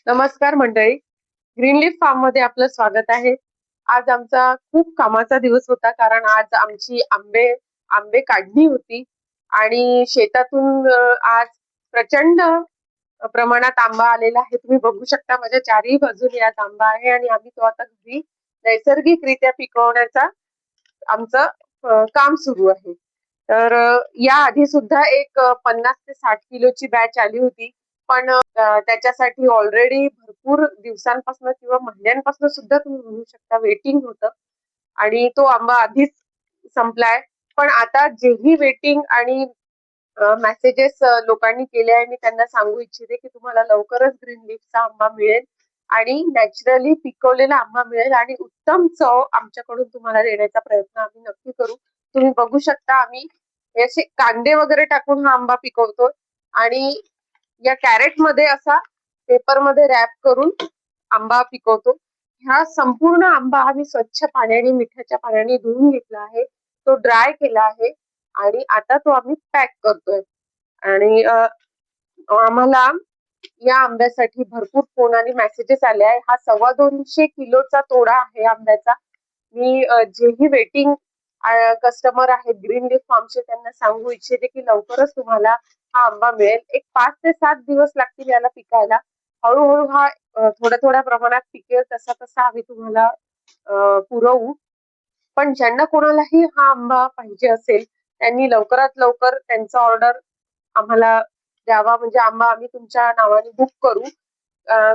नमस्कार मंडळी. ग्रीनलीफ फार्म मध्ये आपलं स्वागत आहे. आज आमचा खूप कामाचा दिवस होता, कारण आज आमची आंबे काढणी होती आणि शेतातून आज प्रचंड प्रमाणात आंबा आलेला आहे. तुम्ही बघू शकता माझ्या चारही बाजूने आज आंबा आहे आणि आम्ही तो आता घरी नैसर्गिकरित्या पिकवण्याचा आमचं काम सुरू आहे. तर या आधी सुद्धा एक 50 ते 60 किलोची बॅच आली होती. पण त्याच्यासाठी ऑलरेडी भरपूर दिवसांपासून किंवा महिन्यांपासून सुद्धा तुम्ही म्हणू शकता वेटिंग होतं आणि तो आंबा आधीच संपलाय. पण आता जेही वेटिंग आणि मेसेजेस लोकांनी केले आहे, मी त्यांना सांगू इच्छिते की तुम्हाला लवकरच ग्रीन लीफचा आंबा मिळेल आणि नॅचरली पिकवलेला आंबा मिळेल आणि उत्तम चव आमच्याकडून तुम्हाला देण्याचा प्रयत्न आम्ही नक्की करू. तुम्ही बघू शकता आम्ही हे असे कांदे वगैरे टाकून हा आंबा पिकवतो आणि या कॅरेट मध्ये असा पेपर मध्ये रॅप करून आंबा पिकवतो. हा संपूर्ण आंबा आम्ही स्वच्छ पाण्याने मिठाच्या पाण्याने धुवून घेतला आहे, तो ड्राय केला आहे आणि आता तो आम्ही पॅक करतोय. आणि आम्हाला या आंब्यासाठी भरपूर फोन आणि मेसेजेस आले आहे. हा 250 किलोचा तोडा आहे आंब्याचा. मी जेही वेटिंग कस्टमर आहेत ग्रीन लीफ फार्मचे त्यांना सांगू इच्छिते की लवकरच तुम्हाला हा आंबा मिळेल. एक 5 ते 7 दिवस लागतील याला पिकायला. हळूहळू हा थोड्या थोड्या प्रमाणात पिकेल, तसा तसा आम्ही तुम्हाला पुरवू. पण ज्यांना कोणालाही हा आंबा पाहिजे असेल त्यांनी लवकरात लवकर त्यांचा ऑर्डर आम्हाला द्यावा, म्हणजे आंबा आम्ही तुमच्या नावाने बुक करू.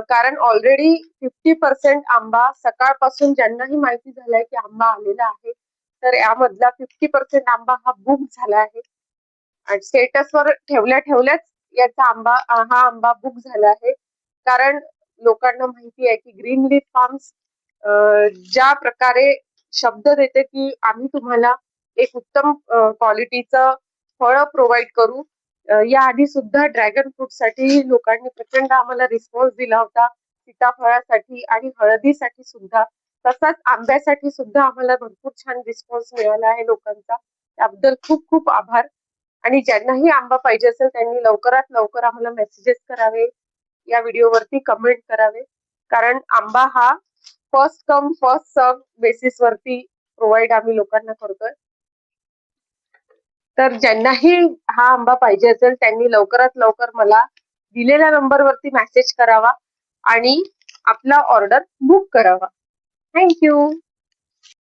कारण ऑलरेडी 50% आंबा सकाळपासून ज्यांनाही माहिती झालंय की आंबा आलेला आहे, तर यामधला 50% आंबा हा बुक झाला आहे. आणि स्टेटसवर ठेवल्याच याचा हा आंबा बुक झाला आहे. कारण लोकांना माहिती आहे की ग्रीन लीफ फार्म्स ज्या प्रकारे शब्द देते की आम्ही तुम्हाला एक उत्तम क्वालिटीचं फळ प्रोव्हाइड करू. या आधी सुद्धा ड्रॅगन फ्रूट साठी लोकांनी प्रचंड आम्हाला रिस्पॉन्स दिला होता, सीताफळासाठी आणि हळदीसाठी सुद्धा. तसाच आंब्यासाठी सुद्धा आम्हाला भरपूर छान रिस्पॉन्स मिळाला आहे लोकांचा. त्याबद्दल खूप खूप आभार. आणि ज्यांनाही आंबा पाहिजे असेल त्यांनी लवकरात लवकर आम्हाला मेसेजेस करावे, या व्हिडिओवरती कमेंट करावे. कारण आंबा हा first come first serve basis वरती प्रोव्हाइड आम्ही लोकांना करतोय. तर ज्यांनाही हा आंबा पाहिजे असेल त्यांनी लवकरात लवकर मला दिलेल्या नंबरवरती मेसेज करावा आणि आपला ऑर्डर बुक करावा. थँक्यू.